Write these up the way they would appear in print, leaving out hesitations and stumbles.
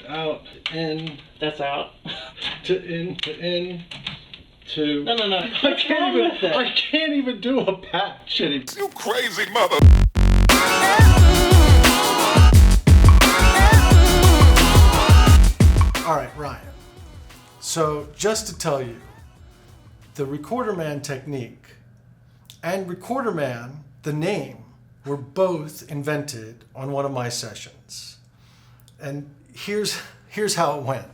out, in. That's out. To in, to in, to... No. I can't even do a patch anymore. You crazy mother... Alright, Ryan. So, just to tell you, the Recorderman Technique and Recorderman, the name, were both invented on one of my sessions. And here's how it went.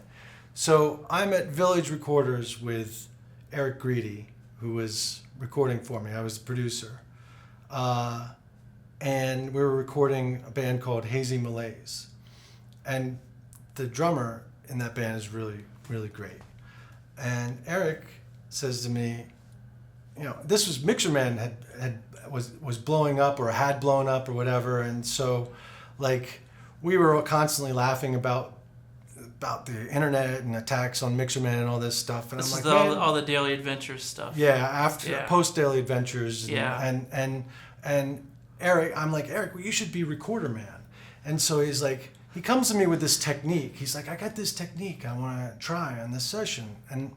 So I'm at Village Recorders with Eric Greedy, who was recording for me. I was the producer. And we were recording a band called Hazy Malaise. And the drummer in that band is really, really great. And Eric says to me, you know, this was Mixerman was blowing up or had blown up or whatever, and so like we were constantly laughing about the internet and attacks on Mixerman and all this stuff. And this I'm is like, all the Daily Adventures stuff. Yeah, post Daily Adventures. And, and Eric, I'm like, Eric, well, you should be Recorderman. And so he's like, he comes to me with this technique. He's like, I got this technique I want to try on this session. And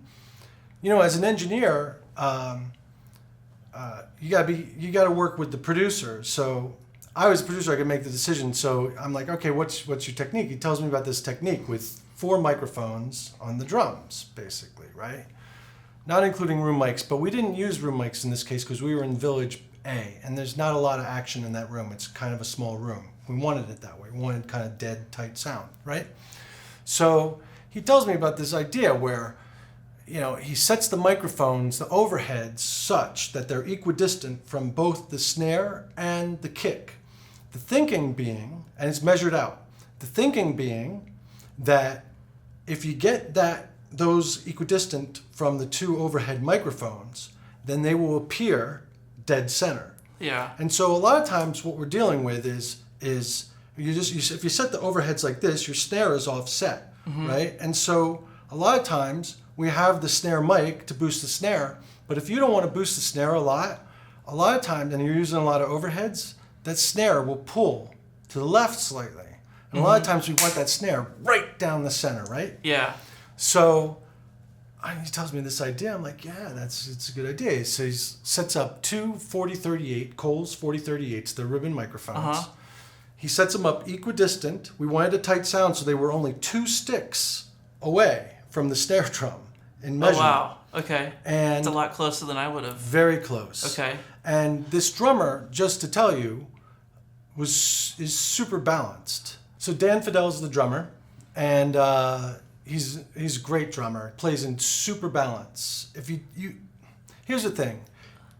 you know, as an engineer, you gotta work with the producer. So I was a producer, I could make the decision. So I'm like, okay, what's your technique? He tells me about this technique with 4 microphones on the drums, basically, right? Not including room mics, but we didn't use room mics in this case because we were in Village A, and there's not a lot of action in that room. It's kind of a small room. We wanted it that way. We wanted kind of dead, tight sound, right? So he tells me about this idea where, you know, he sets the microphones, the overheads, such that they're equidistant from both the snare and the kick. The thinking being, and it's measured out, the thinking being that if you get those equidistant from the 2 overhead microphones, then they will appear dead center. Yeah. And so a lot of times what we're dealing with is if you set the overheads like this, your snare is offset, right? And so a lot of times we have the snare mic to boost the snare, but if you don't want to boost the snare a lot of times, and you're using a lot of overheads, that snare will pull to the left slightly. And a lot of times we want that snare right down the center, right? Yeah. So he tells me this idea. I'm like, yeah, it's a good idea. So he sets up 2 4038 Coles 4038s, the ribbon microphones. He sets them up equidistant. We wanted a tight sound, so they were only 2 sticks away from the snare drum in measurement. Oh, wow. Okay. And it's a lot closer than I would have. Very close. Okay. And this drummer, just to tell you, is super balanced. So Dan Fidel's the drummer, and he's a great drummer. Plays in super balance. If you here's the thing,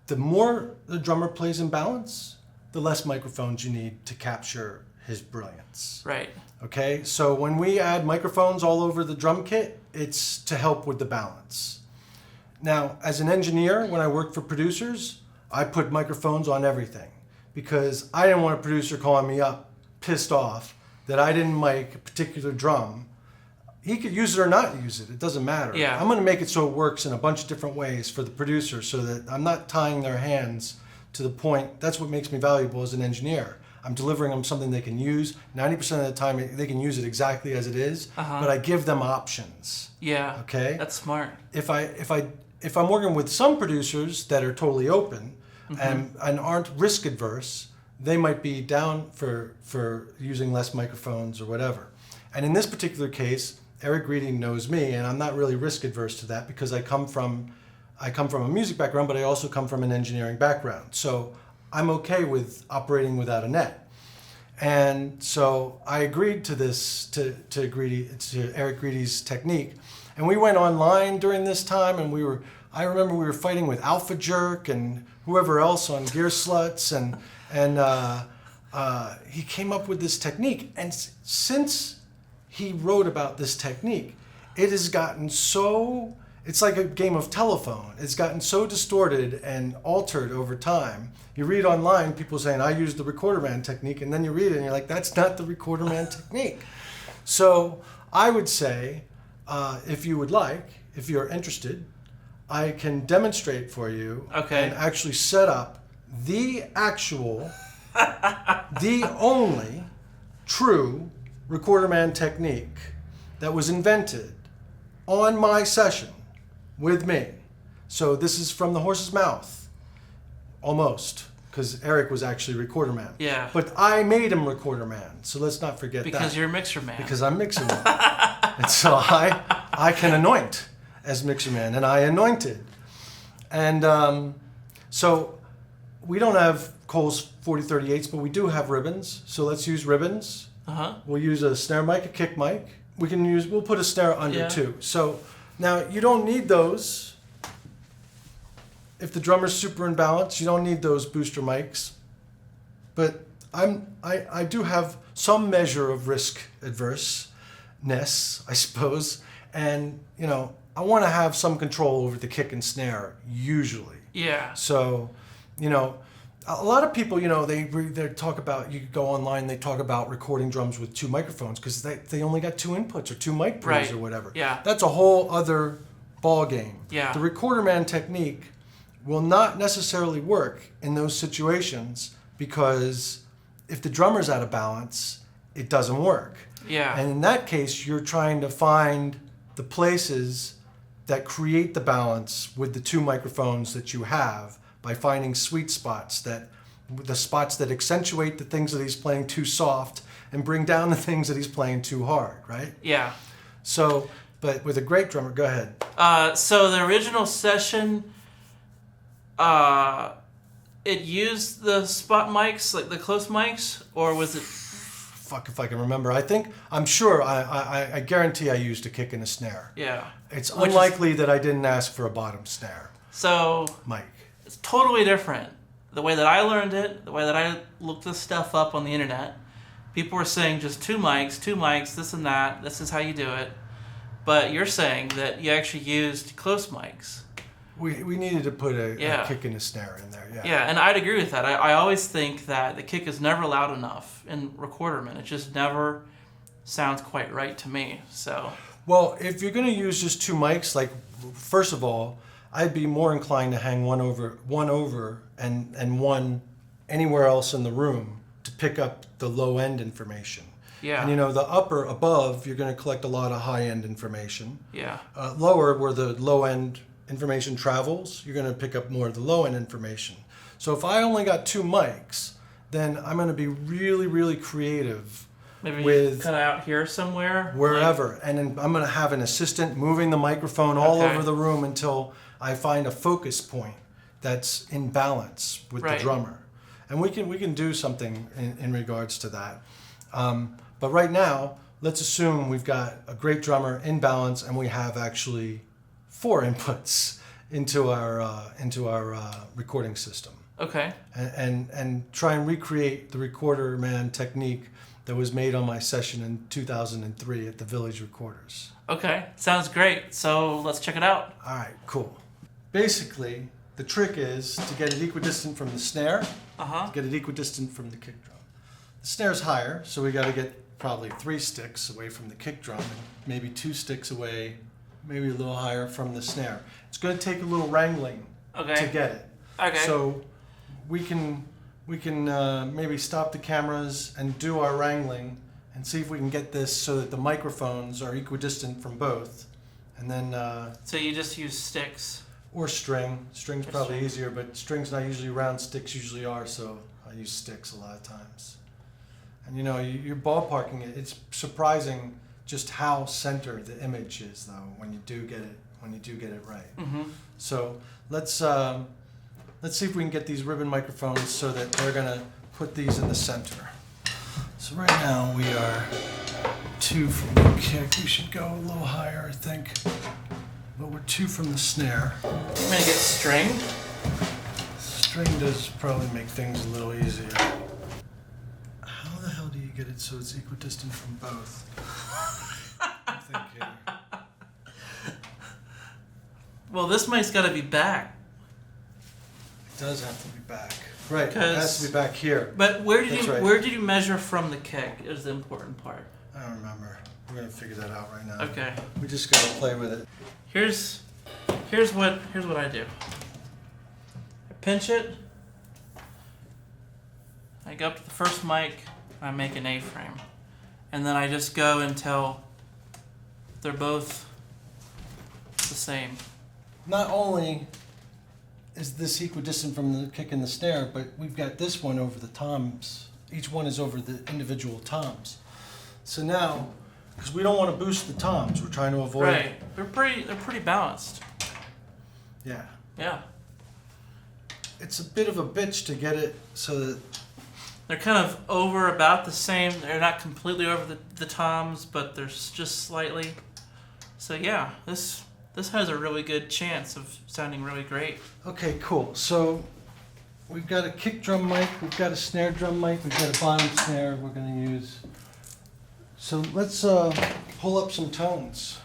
the more the drummer plays in balance, the less microphones you need to capture his brilliance. Right. Okay, so when we add microphones all over the drum kit, it's to help with the balance. Now, as an engineer, when I worked for producers, I put microphones on everything because I didn't want a producer calling me up pissed off that I didn't mic a particular drum. He could use it or not use it. It doesn't matter. Yeah. I'm going to make it so it works in a bunch of different ways for the producer so that I'm not tying their hands to the point. That's what makes me valuable as an engineer. I'm delivering them something they can use. 90% of the time, they can use it exactly as it is, but I give them options. Yeah. Okay? That's smart. If I'm working with some producers that are totally open and aren't risk adverse, they might be down for using less microphones or whatever. And in this particular case, Eric Greedy knows me, and I'm not really risk adverse to that because I come from a music background, but I also come from an engineering background. So I'm okay with operating without a net. And so I agreed to this, to Eric Greedy's technique. And we went online during this time, and I remember we were fighting with Alpha Jerk and whoever else on Gear Sluts, and he came up with this technique. And since he wrote about this technique, it has gotten so, it's like a game of telephone. It's gotten so distorted and altered over time. You read online, people saying, I used the Recorderman technique, and then you read it and you're like, that's not the Recorderman technique. So I would say, if you would like, if you're interested, I can demonstrate for you and actually set up the only true Recorderman technique that was invented on my session with me. So this is from the horse's mouth, almost, because Eric was actually Recorderman. Yeah. But I made him Recorderman, so let's not forget that. Because you're Mixerman. Because I'm Mixerman. And so I can anoint as Mixerman, and I anointed. And so we don't have Cole's 4038s, but we do have ribbons. So let's use ribbons. Uh-huh. We'll use a snare mic, a kick mic. We'll put a snare under Yeah. too. So now you don't need those. If the drummer's super in balance, you don't need those booster mics. But I do have some measure of risk adverseness, I suppose. And, you know, I want to have some control over the kick and snare, usually. Yeah. So, you know, a lot of people, you know, they talk about, you could go online, they talk about recording drums with two microphones because they only got two inputs or two mic pros Right. or whatever. Yeah. That's a whole other ball game. Yeah. The Recorderman technique will not necessarily work in those situations because if the drummer's out of balance, it doesn't work. Yeah. And in that case, you're trying to find the places that create the balance with the two microphones that you have by finding sweet spots, the spots that accentuate the things that he's playing too soft and bring down the things that he's playing too hard, right? Yeah. So, but with a great drummer, go ahead. So the original session, it used the spot mics, like the close mics, or was it? Fuck if I can remember. I'm sure, I guarantee I used a kick and a snare. Yeah. It's Which is- unlikely that I didn't ask for a bottom snare So mic. it's totally different. The way that I learned it, the way that I looked this stuff up on the internet, people were saying just two mics, this and that. This is how you do it. But you're saying that you actually used close mics. We needed to put a Yeah. kick and a snare in there, yeah. Yeah, and I'd agree with that. I always think that the kick is never loud enough in Recorderman. It just never sounds quite right to me. So Well, if you're going to use just two mics, like, first of all, I'd be more inclined to hang one over and one anywhere else in the room to pick up the low end information. yeah, And you know, the upper above, you're going to collect a lot of high end information. yeah, Lower, where the low end information travels, you're going to pick up more of the low end information. So if I only got two mics, then I'm going to be really, really creative maybe with cut out here somewhere. wherever. And then I'm going to have an assistant moving the microphone all Okay. over the room until I find a focus point that's in balance with Right. the drummer. And we can do something in regards to that. But right now, let's assume we've got a great drummer in balance and we have actually 4 inputs into our recording system. Okay. And try and recreate the Recorderman technique that was made on my session in 2003 at the Village Recorders. Okay. Sounds great. So let's check it out. All right, cool. Basically, the trick is to get it equidistant from the snare, Uh-huh. to get it equidistant from the kick drum. The snare's higher, so we got to get probably 3 sticks away from the kick drum, and maybe 2 sticks away, maybe a little higher from the snare. It's going to take a little wrangling Okay. to get it. Okay. So we can maybe stop the cameras and do our wrangling and see if we can get this so that the microphones are equidistant from both. And then, So you just use sticks. or string. String's Or probably string. easier, but string's not usually round, sticks usually are, so I use sticks a lot of times. And you know, you're ballparking it. It's surprising just how center the image is, though, when you do get it right. Mm-hmm. So let's see if we can get these ribbon microphones so that they're gonna put these in the center. So right now we are 2 from the kick. We should go a little higher, I think. But we're 2 from the snare. I'm gonna get string. String does probably make things a little easier. How the hell do you get it so it's equidistant from both? I think here. Well, this mic's got to be back. It does have to be back. Right, it 'Cause- has to be back here. But That's right. where did you measure from the kick? Is the important part. I don't remember. We're gonna figure that out right now. Okay. We just gotta play with it. Here's what I do. I pinch it. I go up to the first mic. I make an A-frame, and then I just go until they're both the same. Not only is this equidistant from the kick and the snare, but we've got this one over the toms. Each one is over the individual toms. So now, because we don't want to boost the toms, we're trying to avoid. Right. They're pretty balanced. Yeah. Yeah. It's a bit of a bitch to get it so that They're kind of over about the same. They're not completely over the toms, but they're just slightly. So yeah, this has a really good chance of sounding really great. Okay, cool. So we've got a kick drum mic, we've got a snare drum mic, we've got a bottom snare we're going to use. So let's pull up some tones.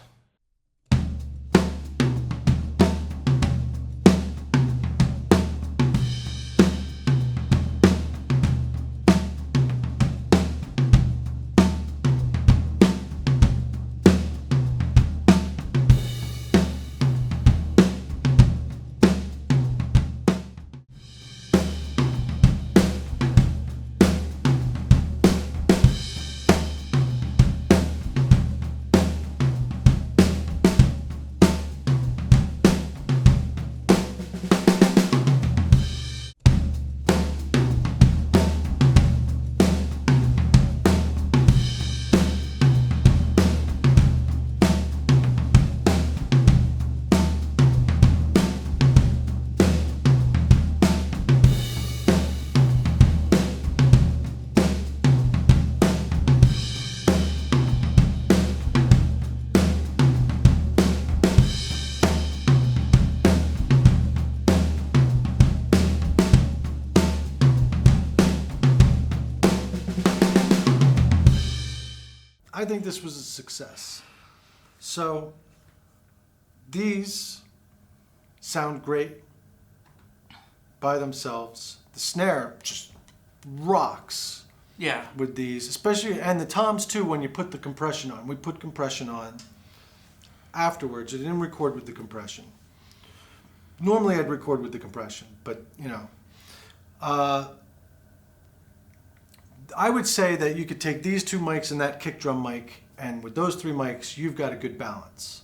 I think this was a success. So these sound great by themselves. The snare just rocks Yeah. with these, especially, and the toms too when you put the compression on. We put compression on afterwards. I didn't record with the compression. Normally I'd record with the compression, but you know. I would say that you could take these two mics and that kick drum mic, and with those three mics, you've got a good balance.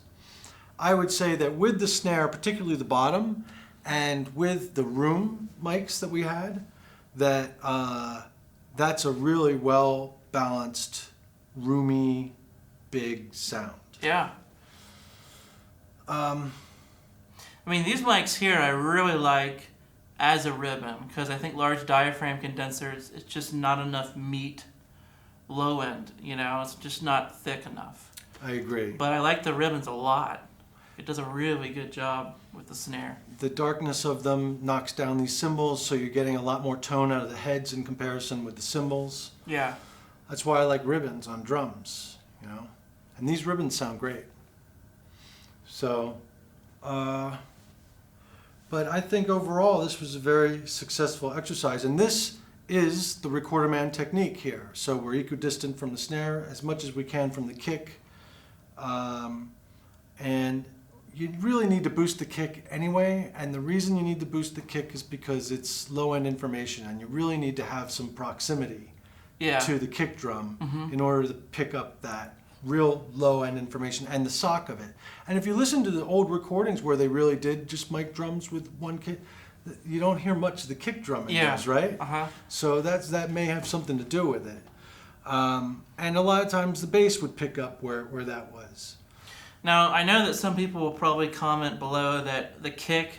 I would say that with the snare, particularly the bottom, and with the room mics that we had, that that's a really well balanced, roomy, big sound. Yeah. I mean, these mics here I really like as a ribbon, because I think large diaphragm condensers, it's just not enough meat low end, you know, it's just not thick enough. I agree. But I like the ribbons a lot. It does a really good job with the snare. The darkness of them knocks down these cymbals, so you're getting a lot more tone out of the heads in comparison with the cymbals. Yeah. That's why I like ribbons on drums, you know. And these ribbons sound great. So, but I think overall this was a very successful exercise. And this is the Recorderman technique here. So we're equidistant from the snare as much as we can from the kick. And you really need to boost the kick anyway. And the reason you need to boost the kick is because it's low-end information and you really need to have some proximity to the kick drum in order to pick up that real low-end information and the sock of it. And if you listen to the old recordings where they really did just mic drums with one kick, you don't hear much of the kick drum in those, right? So that may have something to do with it. And a lot of times the bass would pick up where that was. Now, I know that some people will probably comment below that the kick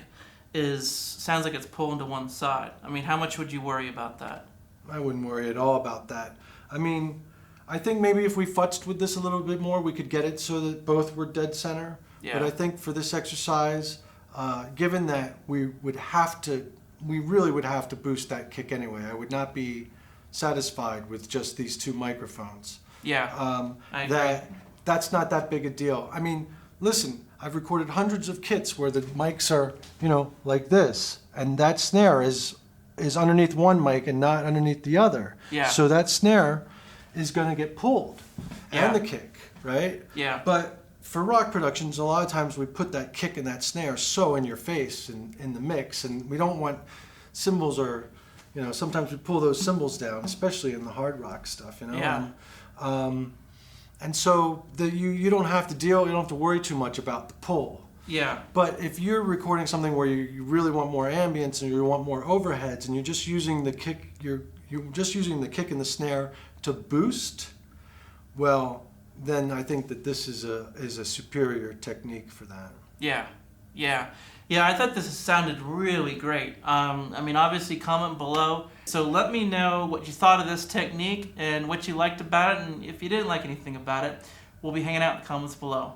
sounds like it's pulling to one side. I mean, how much would you worry about that? I wouldn't worry at all about that. I mean, I think maybe if we futzed with this a little bit more, we could get it so that both were dead center. Yeah. But I think for this exercise, given that we really would have to boost that kick anyway. I would not be satisfied with just these two microphones. Yeah, I agree. That's not that big a deal. I mean, listen, I've recorded hundreds of kits where the mics are, you know, like this, and that snare is underneath one mic and not underneath the other. Yeah. So that snare is going to get pulled, and the kick, right? Yeah. But for rock productions, a lot of times we put that kick and that snare so in your face in the mix, and we don't want cymbals or, you know, sometimes we pull those cymbals down, especially in the hard rock stuff, you know. Yeah. And so you don't have to worry too much about the pull. Yeah. But if you're recording something where you really want more ambience and you want more overheads, and you're just using the kick, you're just using the kick and the snare to boost, well, then I think that this is a superior technique for that. Yeah. I thought this sounded really great. I mean, obviously, comment below. So let me know what you thought of this technique and what you liked about it, and if you didn't like anything about it, we'll be hanging out in the comments below.